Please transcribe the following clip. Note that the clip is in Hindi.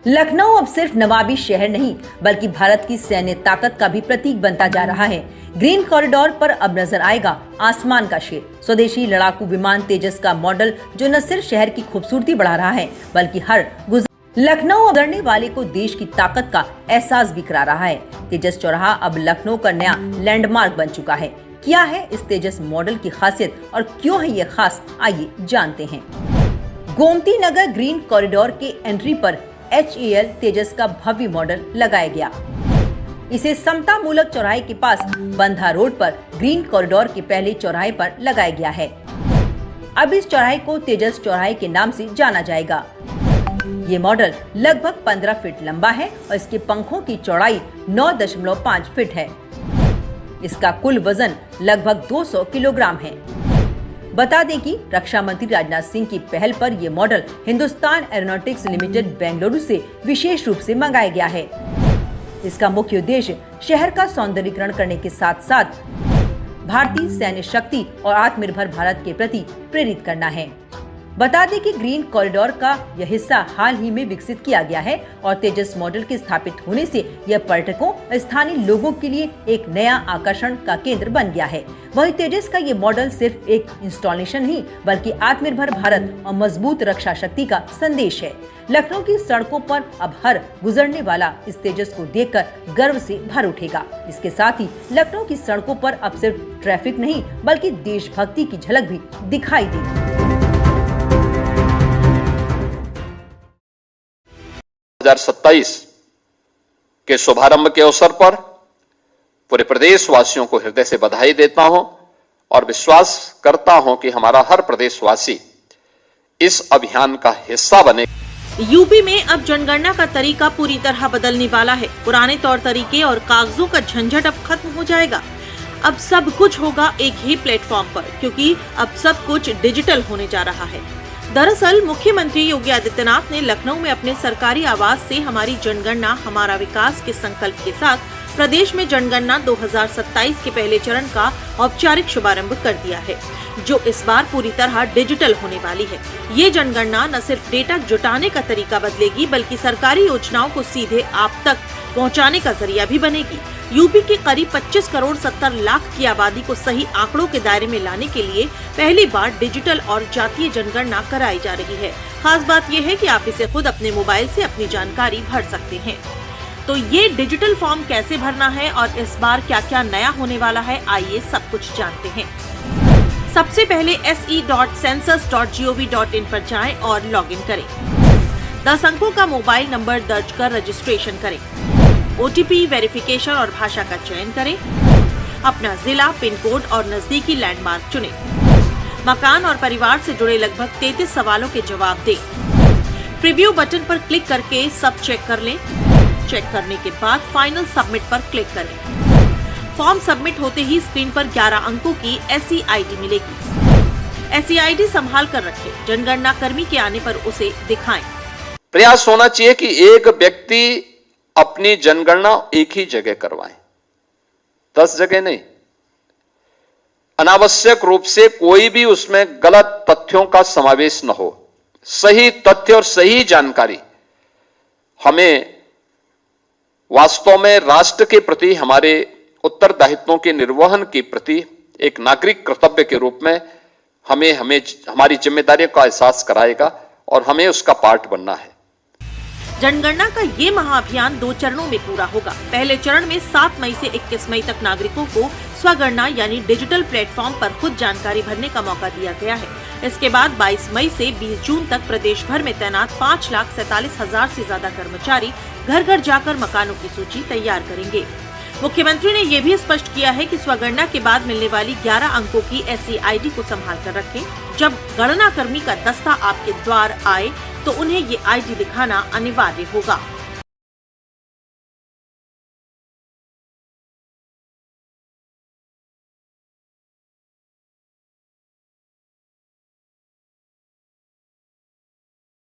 लखनऊ अब सिर्फ नवाबी शहर नहीं बल्कि भारत की सैन्य ताकत का भी प्रतीक बनता जा रहा है। ग्रीन कॉरिडोर पर अब नजर आएगा आसमान का शेर, स्वदेशी लड़ाकू विमान तेजस का मॉडल, जो न सिर्फ शहर की खूबसूरती बढ़ा रहा है बल्कि हर लखनऊ गुजरने वाले को देश की ताकत का एहसास भी करा रहा है। तेजस चौराहा अब लखनऊ का नया लैंडमार्क बन चुका है। क्या है इस तेजस मॉडल की खासियत और क्यों है ये खास, आइए जानते हैं। गोमती नगर ग्रीन कॉरिडोर के एंट्री पर HAL तेजस का भव्य मॉडल लगाया गया। इसे समता मूलक चौराहे के पास बंधा रोड पर ग्रीन कॉरिडोर के पहले चौराहे पर लगाया गया है। अब इस चौराहे को तेजस चौराहे के नाम से जाना जाएगा। ये मॉडल लगभग 15 फीट लंबा है और इसके पंखों की चौड़ाई 9.5 फीट है। इसका कुल वजन लगभग 200 किलोग्राम है। बता दें कि रक्षा मंत्री राजनाथ सिंह की पहल पर यह model Hindustan aeronautics limited Bengaluru से विशेष रूप से मंगाया गया है। इसका मुख्य उद्देश्य शहर का सौंदर्यीकरण करने के साथ साथ भारतीय सैन्य शक्ति और आत्मनिर्भर भारत के प्रति प्रेरित करना है। बता दें कि ग्रीन कॉरिडोर का यह हिस्सा हाल ही में विकसित किया गया है और तेजस मॉडल के स्थापित होने से यह पर्यटकों और स्थानीय लोगों के लिए एक नया आकर्षण का केंद्र बन गया है। वहीं तेजस का ये मॉडल सिर्फ एक इंस्टॉलेशन नहीं बल्कि आत्मनिर्भर भारत और मजबूत रक्षा शक्ति का संदेश है। लखनऊ की सड़कों पर अब हर गुजरने वाला इस तेजस को देखकर गर्व से भर उठेगा। इसके साथ ही लखनऊ की सड़कों पर अब सिर्फ ट्रैफिक नहीं बल्कि देशभक्ति की झलक भी दिखाई देगी। 2027 के शुभारंभ के अवसर पर पूरे प्रदेशवासियों को हृदय से बधाई देता हूं और विश्वास करता हूं कि हमारा हर प्रदेशवासी इस अभियान का हिस्सा बने। यूपी में अब जनगणना का तरीका पूरी तरह बदलने वाला है। पुराने तौर तरीके और कागजों का झंझट अब खत्म हो जाएगा। अब सब कुछ होगा एक ही प्लेटफॉर्म पर, क्योंकि अब सब कुछ डिजिटल होने जा रहा है। दरअसल मुख्यमंत्री योगी आदित्यनाथ ने लखनऊ में अपने सरकारी आवास से हमारी जनगणना हमारा विकास के संकल्प के साथ प्रदेश में जनगणना 2027 के पहले चरण का औपचारिक शुभारंभ कर दिया है, जो इस बार पूरी तरह डिजिटल होने वाली है। ये जनगणना न सिर्फ डेटा जुटाने का तरीका बदलेगी बल्कि सरकारी योजनाओं को सीधे आप तक पहुंचाने का जरिया भी बनेगी। यूपी की करीब 25 करोड़ 70 लाख की आबादी को सही आंकड़ों के दायरे में लाने के लिए पहली बार डिजिटल और जातीय जनगणना कराई जा रही है। खास बात यह है कि आप इसे खुद अपने मोबाइल से अपनी जानकारी भर सकते हैं। तो ये डिजिटल फॉर्म कैसे भरना है और इस बार क्या क्या नया होने वाला है, आइए सब कुछ जानते हैं। सबसे पहले se.census.gov.in पर जाएं और लॉगिन करें। 10 अंकों का मोबाइल नंबर दर्ज कर रजिस्ट्रेशन करें। OTP वेरिफिकेशन और भाषा का चयन करें। अपना जिला, पिन कोड और नजदीकी लैंडमार्क चुनें। मकान और परिवार से जुड़े लगभग 33 सवालों के जवाब दें। प्रीव्यू बटन पर क्लिक करके सब चेक कर लें। चेक करने के बाद फाइनल सबमिट पर क्लिक करें। फॉर्म सबमिट होते ही स्क्रीन पर 11 अंकों की SEID मिलेगी। SEID संभाल कर रखें। जनगणना कर्मी के आने पर उसे दिखाएं। प्रयास होना चाहिए कि एक व्यक्ति अपनी जनगणना एक ही जगह करवाएं, 10 जगह नहीं। अनावश्यक रूप से कोई भी उसमें गलत तथ्यों का समावेश न हो। सही तथ्य और सही जानकारी हमें वास्तव में राष्ट्र के प्रति हमारे उत्तरदायित्वों के निर्वहन के प्रति एक नागरिक कर्तव्य के रूप में हमें हमारी जिम्मेदारियों का एहसास कराएगा और हमें उसका पार्ट बनना है। जनगणना का ये महाअभियान 2 चरणों में पूरा होगा। पहले चरण में 7 मई से 21 मई तक नागरिकों को स्वगणना यानी डिजिटल प्लेटफॉर्म पर खुद जानकारी भरने का मौका दिया गया है। इसके बाद 22 मई से 20 जून तक प्रदेश भर में तैनात 5,47,000 से ज्यादा कर्मचारी घर घर जाकर मकानों की सूची तैयार करेंगे। मुख्यमंत्री ने ये भी स्पष्ट किया है कि स्वगणना के बाद मिलने वाली 11 अंकों की SEID को संभाल कर रखें। जब गणना कर्मी का दस्ता आपके द्वार आए तो उन्हें ये ID दिखाना अनिवार्य होगा।